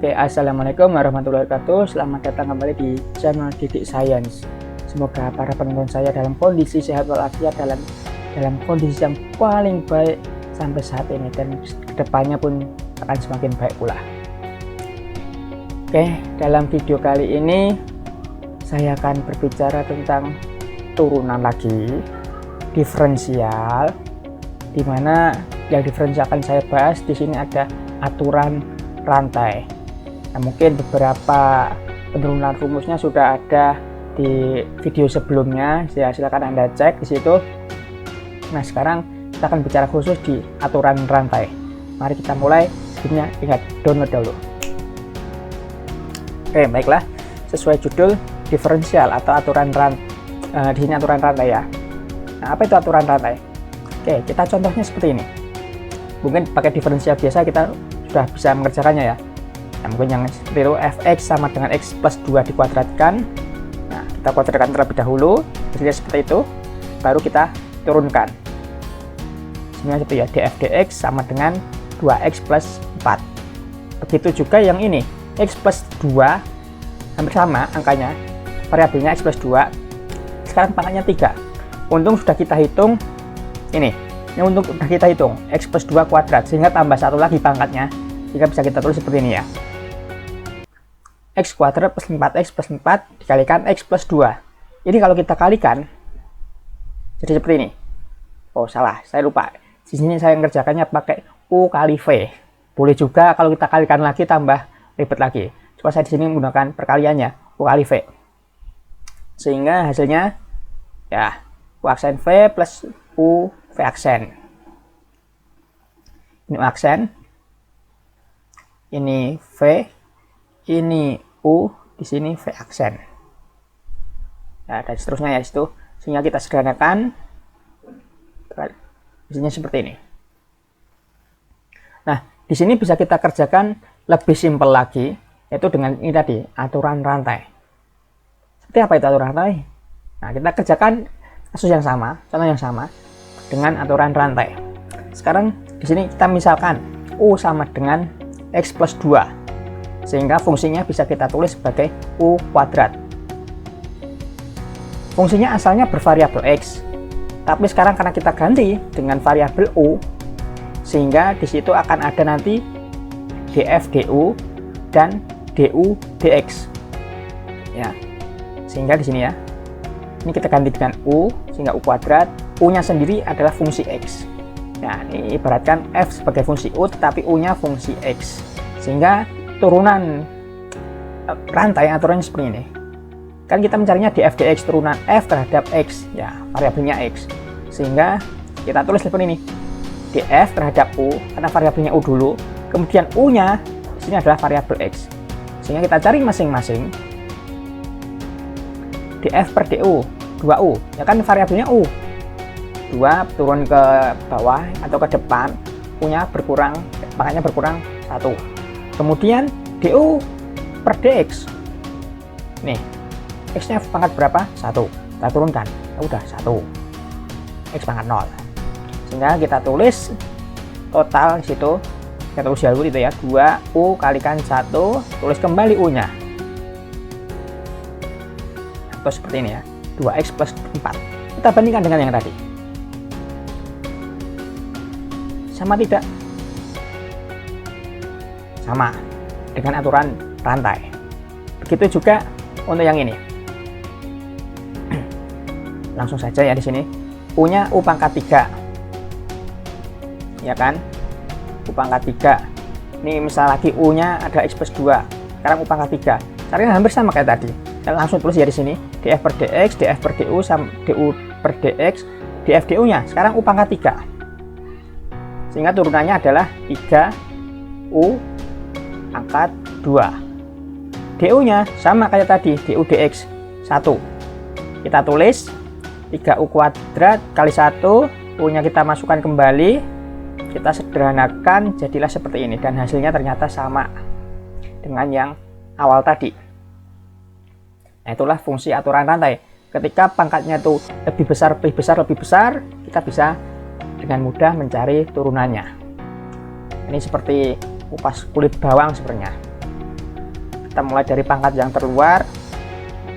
Oke, assalamualaikum warahmatullahi wabarakatuh. Selamat datang kembali di channel Didik Science. Semoga para penonton saya dalam kondisi sehat walafiat, dalam kondisi yang paling baik sampai saat ini, dan kedepannya pun akan semakin baik pula. Oke, dalam video kali ini saya akan berbicara tentang turunan lagi, diferensial, dimana yang diferensial akan saya bahas di sini ada aturan rantai. Nah, mungkin beberapa penurunan rumusnya sudah ada di video sebelumnya, ya silakan Anda cek di situ. Nah, sekarang kita akan bicara khusus di aturan rantai. Mari kita mulai. Sebelumnya ingat download dulu. Oke, baiklah. Sesuai judul, diferensial atau aturan rantai. Di sini aturan rantai ya. Nah, apa itu aturan rantai? Oke, kita contohnya seperti ini. Mungkin pakai diferensial biasa kita sudah bisa mengerjakannya ya. Nah, mungkin yang seperti itu, fx sama dengan x plus 2 dikuadratkan. Nah, kita kuadratkan terlebih dahulu, hasilnya seperti itu, baru kita turunkan. Sebenarnya seperti ya, df dx sama dengan 2x plus 4. Begitu juga yang ini, x plus 2, hampir sama angkanya, variabelnya x plus 2, sekarang pangkatnya 3. Untung sudah kita hitung, ini untuk sudah kita hitung, x plus 2 kuadrat, sehingga tambah satu lagi pangkatnya, sehingga bisa kita tulis seperti ini ya. X kuadrat plus 4x plus 4 dikalikan x plus 2. Ini kalau kita kalikan, jadi seperti ini. Oh, salah, saya lupa. Di sini saya mengerjakannya pakai U kali V. Boleh juga kalau kita kalikan lagi, tambah ribet lagi. Cuma saya di sini menggunakan perkaliannya, U kali V. Sehingga hasilnya, ya, U aksen V plus U V aksen. Ini U aksen. Ini V, ini U, di sini V aksen. Nah, dan seterusnya ya itu, sehingga kita sederhanakan, isinya seperti ini. Nah, di sini bisa kita kerjakan lebih simpel lagi, yaitu dengan ini tadi, aturan rantai. Seperti apa itu aturan rantai? Nah, kita kerjakan kasus yang sama, contoh yang sama, dengan aturan rantai. Sekarang di sini kita misalkan U sama dengan x plus 2, sehingga fungsinya bisa kita tulis sebagai U kuadrat. Fungsinya asalnya bervariabel x, tapi sekarang karena kita ganti dengan variabel U, sehingga di situ akan ada nanti df du dan du dx. Ya, sehingga di sini ya, ini kita ganti dengan U, sehingga U kuadrat. U-nya sendiri adalah fungsi X. Nah, ini ibaratkan F sebagai fungsi U, tetapi U-nya fungsi X. Sehingga turunan rantai aturannya seperti ini. Kan kita mencarinya df dx turunan F terhadap X. Ya, variabelnya X. Sehingga kita tulis seperti ini. df terhadap U, karena variabelnya U dulu. Kemudian U-nya, di sini adalah variabel X. Sehingga kita cari masing-masing. df per du, 2U, ya kan variabelnya U. 2 turun ke bawah atau ke depan, U-nya berkurang, makanya berkurang 1. Kemudian du per dx. Nih, x-nya pangkat berapa? 1. Kita turunkan, udah 1. X pangkat 0. Sehingga kita tulis total di situ, kita tulis dulu itu ya, 2U kalikan 1, tulis kembali U-nya. Atau seperti ini ya, 2x plus 4. Kita bandingkan dengan yang tadi. Sama tidak? Sama, dengan aturan rantai. Begitu juga untuk yang ini. Langsung saja ya di sini. U-nya U pangkat 3. Ya kan? U pangkat 3. Ini misal lagi U-nya ada x plus 2. Sekarang U pangkat 3. Caranya hampir sama kayak tadi. Dan langsung tulis ya di sini, df per dx, df per du, sama du per dx, df du-nya sekarang U pangkat 3. Sehingga turunannya adalah 3U pangkat 2. Du-nya sama kayak tadi, du dx 1. Kita tulis 3U kuadrat kali 1, U-nya kita masukkan kembali, kita sederhanakan, jadilah seperti ini. Dan hasilnya ternyata sama dengan yang awal tadi. Nah, itulah fungsi aturan rantai. Ketika pangkatnya itu lebih besar, kita bisa dengan mudah mencari turunannya. Ini seperti kupas kulit bawang sebenarnya. Kita mulai dari pangkat yang terluar,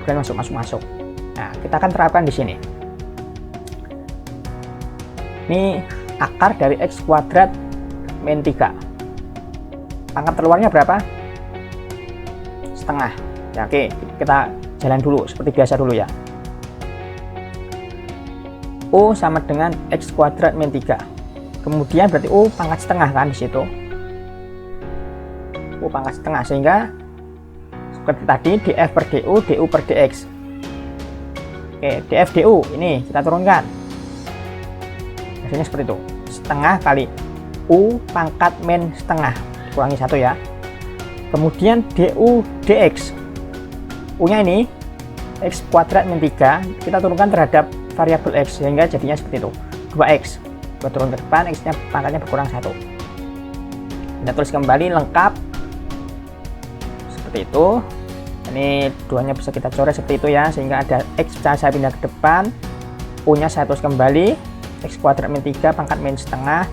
kemudian masuk. Nah, kita akan terapkan di sini. Ini akar dari X kuadrat min 3. Pangkat terluarnya berapa? Setengah. Ya, oke, kita jalan dulu seperti biasa dulu ya. U sama dengan X kuadrat min 3. Kemudian berarti U pangkat setengah kan di situ. U pangkat setengah, sehingga seperti tadi df per du, du per dx. Oke, df du ini kita turunkan. Hasilnya seperti itu. Setengah kali U pangkat min setengah. Kurangi 1 ya. Kemudian du dx. U-nya ini X kuadrat min 3. Kita turunkan terhadap variabel X, sehingga jadinya seperti itu. 2X. Kita turun ke depan, X-nya pangkatnya berkurang 1. Kita tulis kembali lengkap. Seperti itu. Ini duanya bisa kita coret seperti itu ya, sehingga ada X saya pindah ke depan, U-nya saya tulis kembali X kuadrat min 3 pangkat min setengah,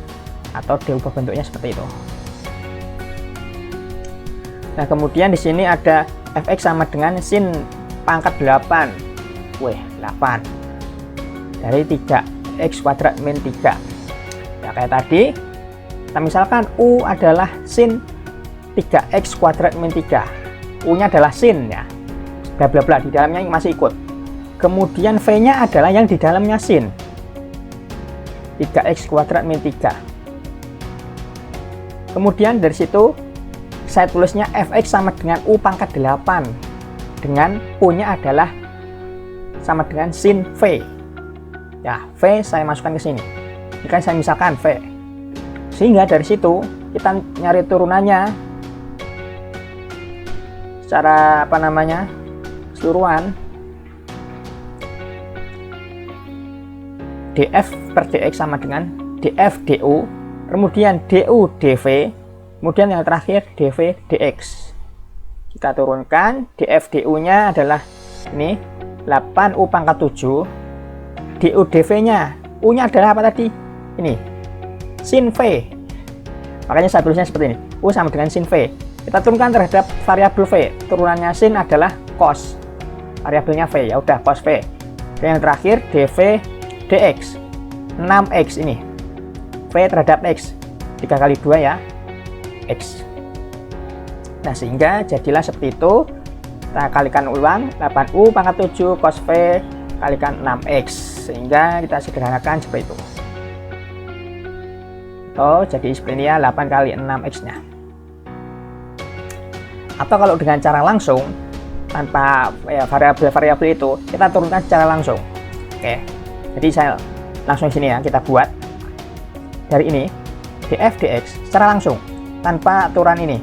atau diubah bentuknya seperti itu. Nah, kemudian di sini ada fx sama dengan sin pangkat 8. 8 dari 3x kuadrat min 3. Ya, kayak tadi. Nah, misalkan U adalah sin 3x kuadrat min 3. U-nya adalah sin ya, bla bla bla, di dalamnya masih ikut. Kemudian V-nya adalah yang di dalamnya sin 3x kuadrat min 3. Kemudian dari situ saya tulisnya fx sama dengan U pangkat 8, dengan U-nya adalah sama dengan sin V. Ya, V saya masukkan ke sini. Ini kan saya misalkan V. Sehingga dari situ kita nyari turunannya secara keseluruhan. df per dx sama dengan df du, kemudian du dv, kemudian yang terakhir dv dx. Kita turunkan, df du nya adalah ini 8u pangkat 7, du dv nya, u nya adalah apa tadi? Ini sin v, makanya saya tulisnya seperti ini, u sama dengan sin v. Kita turunkan terhadap variabel v, turunannya sin adalah cos, variabelnya v, ya udah cos v. Dan yang terakhir dv dx, 6x ini, v terhadap x, 3 kali 2 ya, x. Nah, sehingga jadilah seperti itu. Kita kalikan ulang, 8u pangkat 7 cos v kalikan 6x, sehingga kita sederhanakan seperti itu. Jadi seperti ini ya, 8 kali 6x nya. Atau kalau dengan cara langsung tanpa ya, variabel itu kita turunkan secara langsung. Oke, jadi saya langsung sini ya, kita buat dari ini df dx secara langsung tanpa aturan ini.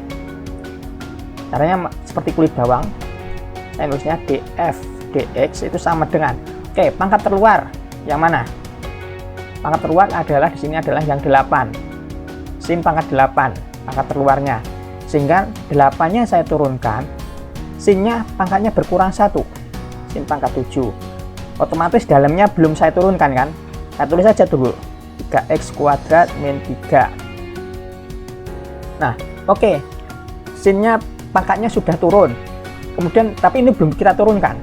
Caranya seperti kulit bawang. Saya nulisnya df dx itu sama dengan, oke, pangkat terluar yang mana? Pangkat terluar adalah di sini adalah yang 8, sin pangkat 8 pangkat terluarnya, sehingga 8-nya saya turunkan, sin-nya pangkatnya berkurang 1, sin pangkat 7. Otomatis dalamnya belum saya turunkan kan, saya tulis saja dulu 3x kuadrat min 3. Nah, oke, sin-nya pangkatnya sudah turun, kemudian tapi ini belum kita turunkan,